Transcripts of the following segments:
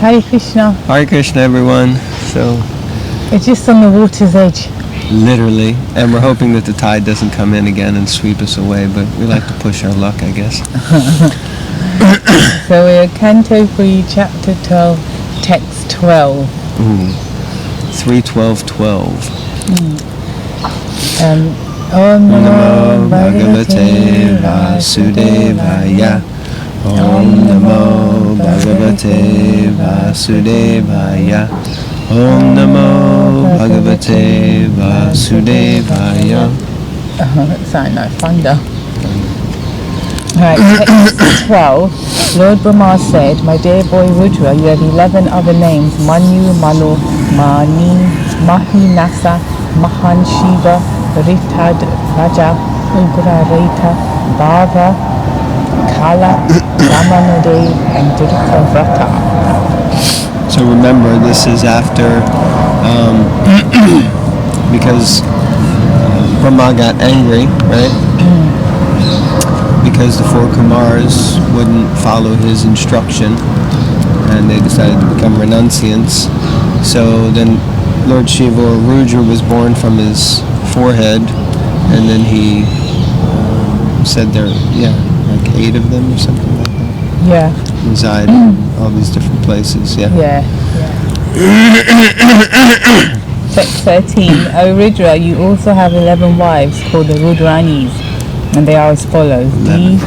Hare Krishna. Hare Krishna, everyone. So, We're just on the water's edge. literally, and we're hoping that the tide doesn't come in again and sweep us away, but we like to push our luck, I guess. So we're at Canto 3, Chapter 12, Text 12. 3:12:12. Om Namo Bhagavate Vasudevaya. Om Namo Bhagavate Vasudevaya. Om Namo Bhagavate Vasudevaya. That sounds like thunder. Right, text 12. Lord Brahma said, my dear boy Rudra, you have 11 other names: Manu, Manu, Mani, Mahinasa, Mahan Shiva, Ritad, Raja, Ugra Reta, Bhava, Kala, Ramanade, and Durika Vrata. So remember, this is after, because Brahma got angry, right? Because the four Kumars wouldn't follow his instruction, and they decided to become renunciants. So then Lord Shiva, or Rudra, was born from his forehead, and then he said there, like 8 of them or something like that. Yeah. Reside in all these different places, Yeah. Text 13. O Rudra, you also have 11 wives called the Rudranis, and they are as follows: Di,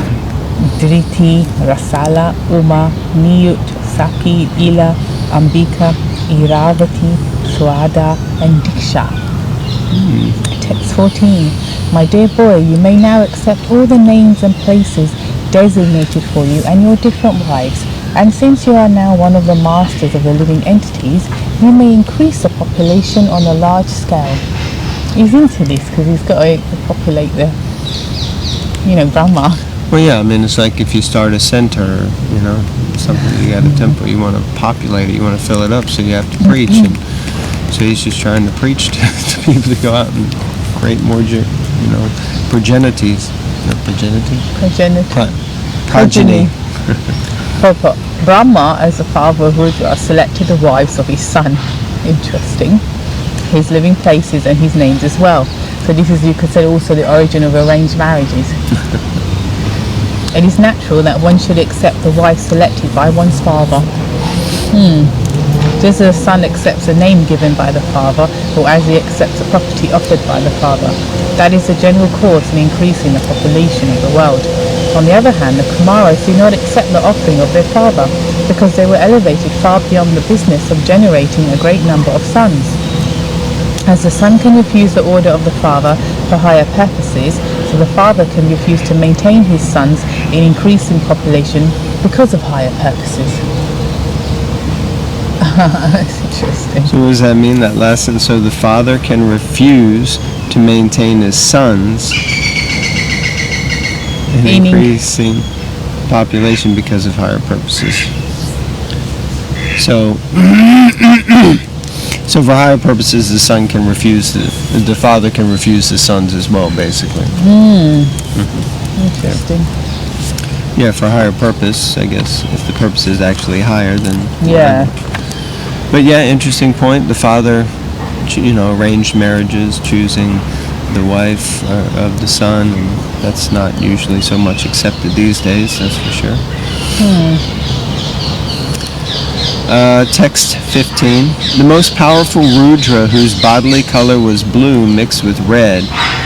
Driti, Rasala, Uma, Niyut, Saki, Ila, Ambika, Iravati, Swada, and Diksha. Text 14. My dear boy, you may now accept all the names and places designated for you and your different wives, and since you are now one of the masters of the living entities, you may increase the population on a large scale. He's into this because he's got to populate the, Brahma. Well, yeah, I mean, it's like if you start a center, something, you got a temple, you want to populate it, you want to fill it up, so you have to preach. And so he's just trying to preach to people to go out and create more, progenities. Progeny. Brahma, as the father of Rudra, selected the wives of his son. Interesting. His living places and his names as well. So this is, you could say, also the origin of arranged marriages. It is natural that one should accept the wife selected by one's father. Just as a son accepts a name given by the father, or as he accepts a property offered by the father. That is the general course in increasing the population of the world. On the other hand, the Kumaras do not accept the offering of their father, because they were elevated far beyond the business of generating a great number of sons. As the son can refuse the order of the father for higher purposes, so the father can refuse to maintain his sons in increasing population because of higher purposes. That's interesting. So what does that mean, that last sentence? So the father can refuse to maintain his sons in increasing population because of higher purposes. So, so for higher purposes, the son can refuse the father can refuse the sons as well, basically. Interesting. Yeah, for higher purpose, I guess. If the purpose is actually higher, then But yeah, interesting point. The father, arranged marriages, choosing the wife of the son, and that's not usually so much accepted these days, that's for sure. Text 15. The most powerful Rudra, whose bodily color was blue mixed with red,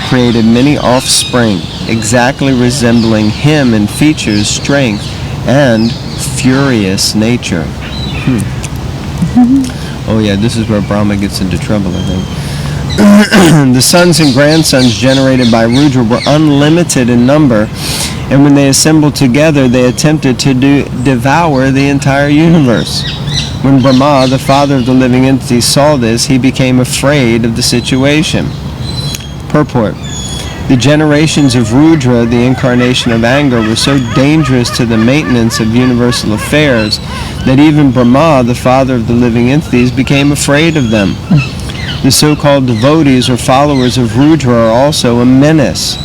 created many offspring, exactly resembling him in features, strength, and furious nature. Oh yeah, this is where Brahma gets into trouble, I think. The sons and grandsons generated by Rudra were unlimited in number, and when they assembled together, they attempted to devour the entire universe. When Brahma, the father of the living entity, saw this, he became afraid of the situation. Purport. The generations of Rudra, the incarnation of anger, were so dangerous to the maintenance of universal affairs that even Brahma, the father of the living entities, became afraid of them. The so-called devotees or followers of Rudra are also a menace.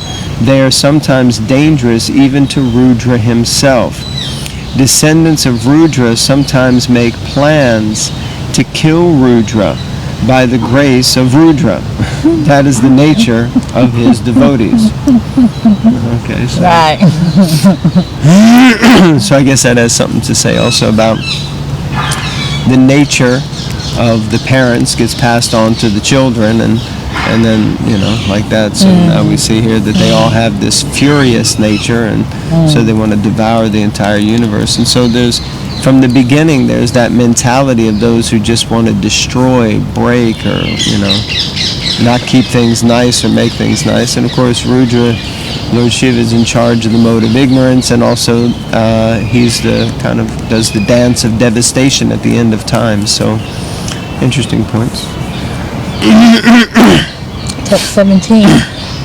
They are sometimes dangerous even to Rudra himself. descendants of Rudra sometimes make plans to kill Rudra by the grace of Rudra. That is the nature of his devotees. Okay, so, Right. so I guess that has something to say also about the nature of the parents gets passed on to the children, and then, like that. So now we see here that they all have this furious nature, and so they want to devour the entire universe. And so from the beginning, there's that mentality of those who just want to destroy, break, or, not keep things nice or make things nice. And of course, Rudra, Lord Shiva, is in charge of the mode of ignorance, and also he's does the dance of devastation at the end of time. So, interesting points. Text 17.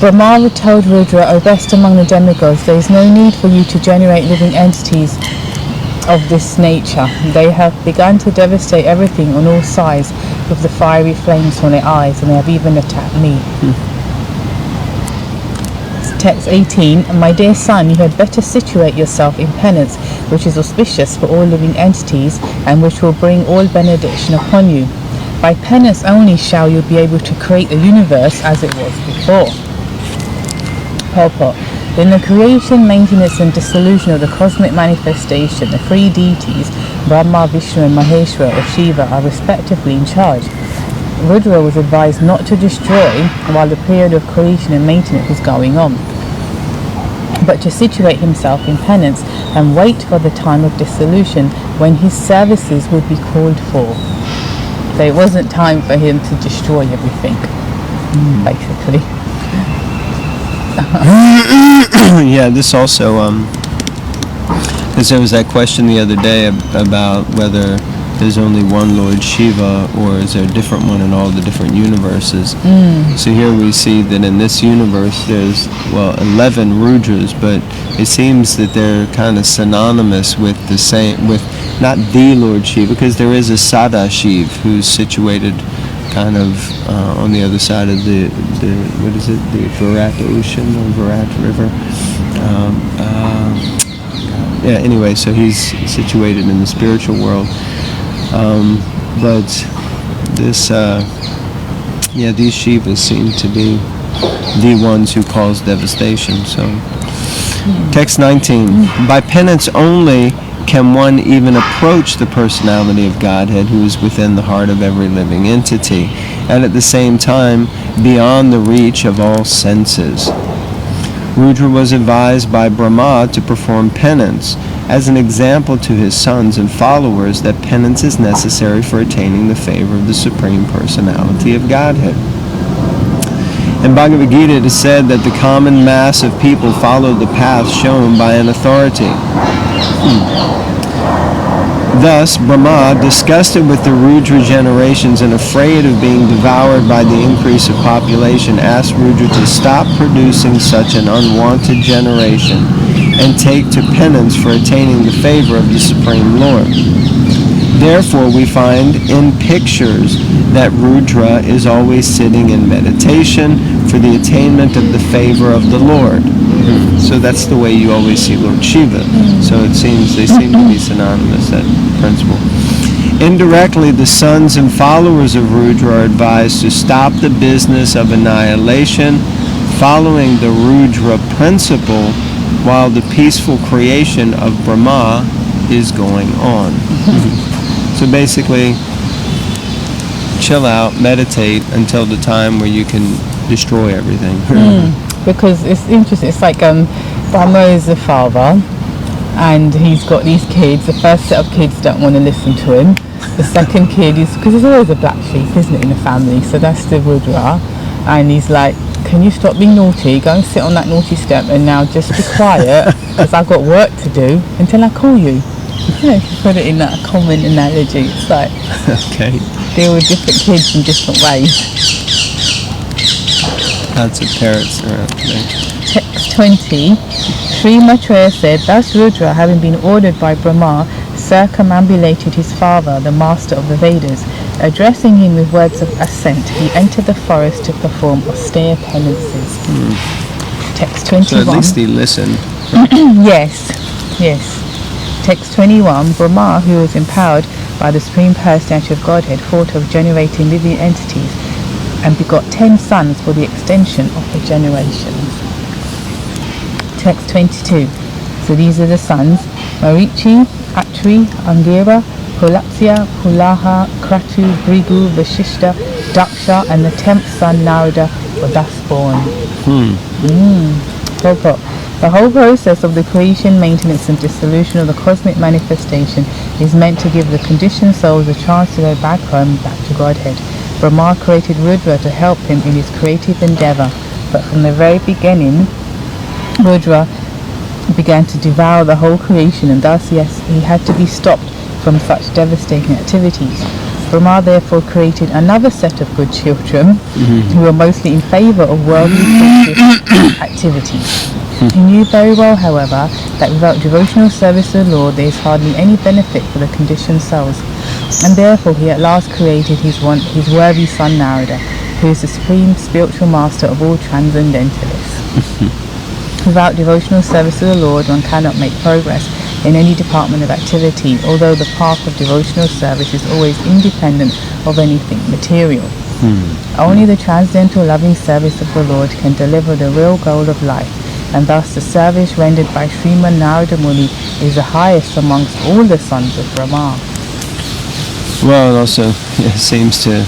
Brahma told Rudra, O best among the demigods, there is no need for you to generate living entities of this nature. They have begun to devastate everything on all sides with the fiery flames from their eyes, and they have even attacked me. Text 18. My dear son, you had better situate yourself in penance, which is auspicious for all living entities, and which will bring all benediction upon you. By penance only shall you be able to create the universe as it was before. Purport. In the creation, maintenance and dissolution of the cosmic manifestation, the three deities, Brahma, Vishnu and Maheshwara or Shiva, are respectively in charge. Rudra was advised not to destroy while the period of creation and maintenance was going on, but to situate himself in penance and wait for the time of dissolution when his services would be called for. So it wasn't time for him to destroy everything, basically. Yeah, this also, because there was that question the other day about whether there's only one Lord Shiva or is there a different one in all the different universes. So here we see that in this universe there's, 11 Rudras, but it seems that they're kind of synonymous with the same, with not the Lord Shiva, because there is a Sadashiv who's situated kind of on the other side of the what is it, the Virat Ocean or Virat River. Anyway, so he's situated in the spiritual world. But this, these Shivas seem to be the ones who cause devastation. So, text 19. By penance only can one even approach the personality of Godhead who is within the heart of every living entity, and at the same time beyond the reach of all senses. Rudra was advised by Brahma to perform penance as an example to his sons and followers that penance is necessary for attaining the favor of the Supreme Personality of Godhead. In Bhagavad Gita it is said that the common mass of people follow the path shown by an authority. Thus, Brahma, disgusted with the Rudra generations and afraid of being devoured by the increase of population, asked Rudra to stop producing such an unwanted generation and take to penance for attaining the favor of the Supreme Lord. Therefore, we find in pictures that Rudra is always sitting in meditation for the attainment of the favor of the Lord. So that's the way you always see Lord Shiva. So it seems they seem to be synonymous, that principle. Indirectly, the sons and followers of Rudra are advised to stop the business of annihilation, following the Rudra principle, while the peaceful creation of Brahma is going on. So basically, chill out, meditate until the time where you can destroy everything. Because it's interesting, it's like Brahma is the father and he's got these kids. The first set of kids don't want to listen to him. The second kid is, because there's always a black sheep, isn't it, in the family, so that's the Rudra, and he's like, can you stop being naughty, go and sit on that naughty step and now just be quiet because I've got work to do until I call you. If you put it in that common analogy, it's like deal with different kids in different ways. Lots of parrots around today. Text 20. Sri Maitreya said, thus Rudra, having been ordered by Brahma, circumambulated his father, the master of the Vedas. Addressing him with words of assent, he entered the forest to perform austere penances. Text 21. So at least he listened. Yes. Text 21, Brahma, who was empowered by the Supreme Personality of Godhead, thought of generating living entities and begot 10 sons for the extension of the generations. Text 22. So these are the sons: Marichi, Atri, Angira, Pulapsya, Pulaha, Kratu, Brigu, Vashishta, Daksha, and the 10th son Narada were thus born. The whole process of the creation, maintenance, and dissolution of the cosmic manifestation is meant to give the conditioned souls a chance to go back home, back to Godhead. Brahma created Rudra to help him in his creative endeavor, but from the very beginning, Rudra began to devour the whole creation, and thus he had to be stopped from such devastating activities. Brahma therefore created another set of good children who were mostly in favor of worldly activities. He knew very well, however, that without devotional service to the Lord there is hardly any benefit for the conditioned souls, and therefore he at last created his worthy son Narada, who is the supreme spiritual master of all transcendentalists. Without devotional service to the Lord, one cannot make progress in any department of activity, although the path of devotional service is always independent of anything material. Only the transcendental loving service of the Lord can deliver the real goal of life, and thus the service rendered by Srimad Narada Muni is the highest amongst all the sons of Brahma. Well, it also seems to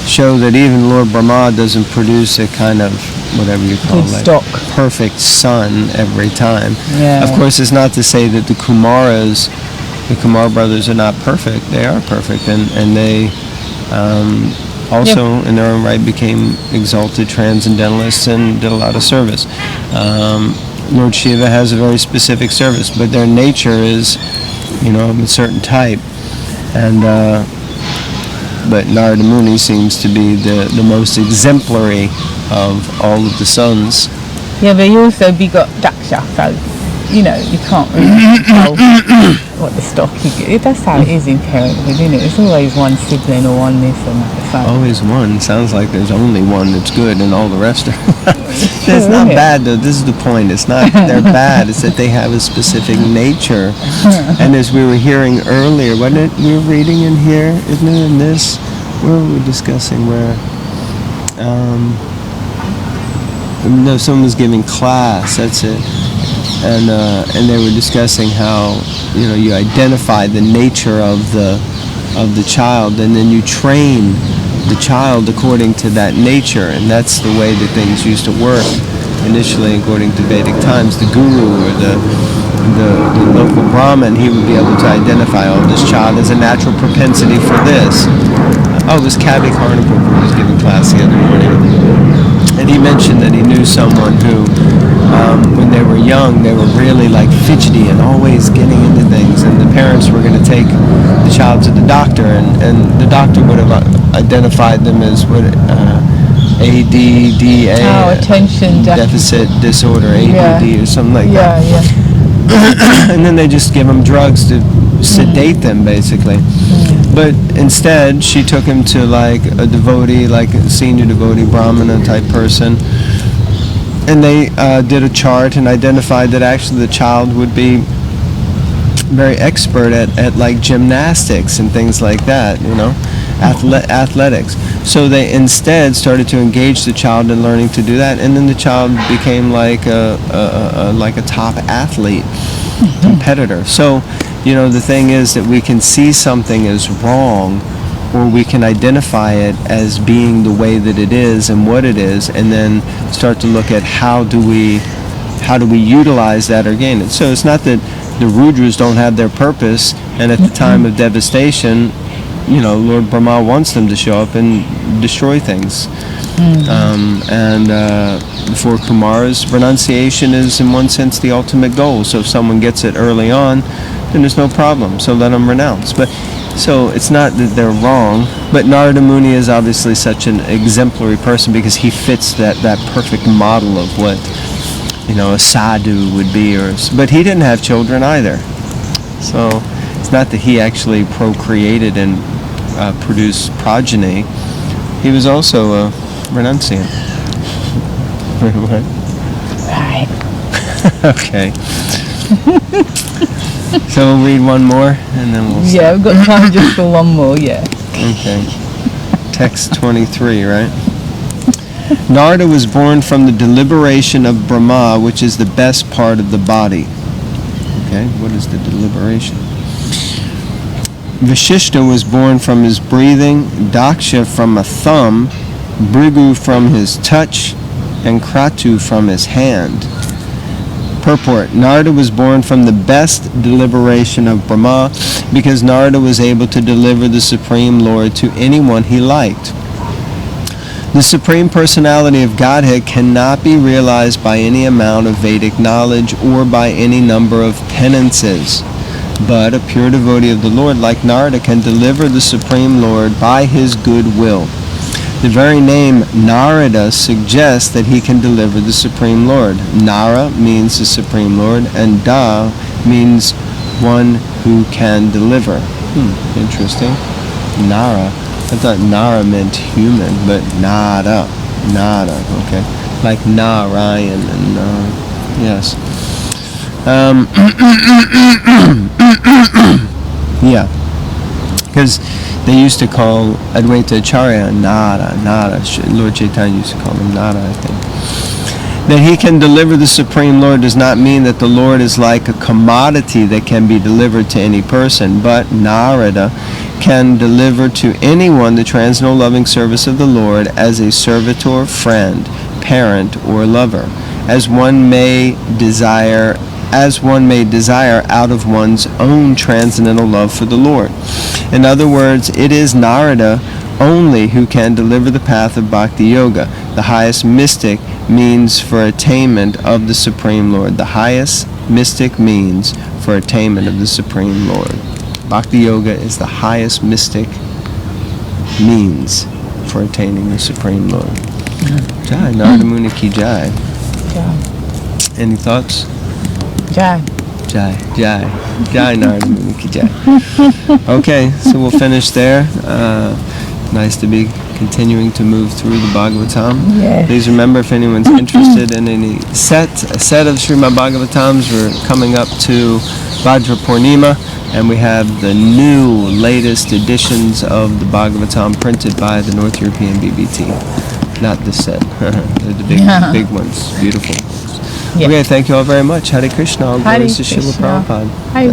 show that even Lord Brahma doesn't produce a kind of, whatever you call it, perfect son every time. Yeah. Of course, it's not to say that the Kumar brothers are not perfect. They are perfect, and they also in their own right became exalted transcendentalists and did a lot of service. Lord Shiva has a very specific service, but their nature is, of a certain type. And but Narada Muni seems to be the most exemplary of all of the sons. Yeah, but he also begot Daksha, so you can't really tell what the stock you get. That's how it is in parenthood, isn't it? It's always one sibling or one this and that. So. Always one. Sounds like there's only one that's good and all the rest are It's not bad though. This is the point. It's not that they're bad. It's that they have a specific nature. And as we were hearing earlier, wasn't it we were reading in here, isn't it in this? Where were we discussing where no, someone was giving class, that's it. And they were discussing how you identify the nature of the child, and then you train the child according to that nature, and that's the way that things used to work initially according to Vedic times. The guru or the local Brahmin, he would be able to identify, this child has a natural propensity for this. It was Kavi Karnapur who was giving class the other morning, and he mentioned that he knew someone who when they were young, they were really like fidgety and always getting into things, and the parents were going to take the child to the doctor, and the doctor would have identified them as ADDA, attention deficit disorder, ADD or something like that. And then they just give them drugs to sedate them, basically. But instead, she took him to like a devotee, like a senior devotee, Brahmana type person, and they did a chart and identified that actually the child would be very expert at like gymnastics and things like that, athletics. So they instead started to engage the child in learning to do that, and then the child became like a top athlete, competitor. So, the thing is that we can see something as wrong, or we can identify it as being the way that it is and what it is, and then start to look at how do we utilize that or gain it. So it's not that the Rudras don't have their purpose, and at the time of devastation, Lord Brahma wants them to show up and destroy things. For Kumars, renunciation is in one sense the ultimate goal. So if someone gets it early on, then there's no problem. So let them renounce. So it's not that they're wrong, but Narada Muni is obviously such an exemplary person because he fits that perfect model of what a sadhu would be. But he didn't have children either. So it's not that he actually procreated and produced progeny. He was also a renunciant. What? Right. Okay. So we'll read one more and then we'll Yeah, we've got time just for one more, yeah. Okay. Text 23, right? Narada was born from the deliberation of Brahma, which is the best part of the body. Okay, what is the deliberation? Vashishta was born from his breathing, Daksha from a thumb, Bhrigu from his touch, and Kratu from his hand. Purport. Narada was born from the best deliberation of Brahma because Narada was able to deliver the Supreme Lord to anyone he liked. The Supreme Personality of Godhead cannot be realized by any amount of Vedic knowledge or by any number of penances. But a pure devotee of the Lord like Narada can deliver the Supreme Lord by his good will. The very name Narada suggests that he can deliver the Supreme Lord. Nara means the Supreme Lord, and Da means one who can deliver. Interesting. Nara. I thought Nara meant human, but Nada. Nada, okay. Like Narayan and yes. Yeah. Because they used to call Advaita Acharya Nada. Lord Chaitanya used to call him Nada, I think. That he can deliver the Supreme Lord does not mean that the Lord is like a commodity that can be delivered to any person, but Narada can deliver to anyone the transcendental loving service of the Lord as a servitor, friend, parent, or lover, as one may desire out of one's own transcendental love for the Lord. In other words, it is Narada only who can deliver the path of Bhakti Yoga, the highest mystic means for attainment of the Supreme Lord. The highest mystic means for attainment of the Supreme Lord. Bhakti Yoga is the highest mystic means for attaining the Supreme Lord. Jai, Narada Muni ki jai. Jai. Any thoughts? Jai. Jai, Narada Muni ki jai. Okay, so we'll finish there. Nice to be continuing to move through the Bhagavatam. Yes. Please remember, if anyone's interested in a set of Srimad Bhagavatams, we're coming up to Vajra Purnima, and we have the new, latest editions of the Bhagavatam printed by the North European BBT. Not this set. They're the big ones. Beautiful. Yeah. Okay, thank you all very much. Hare Krishna. All glories to Srila Prabhupada. Hare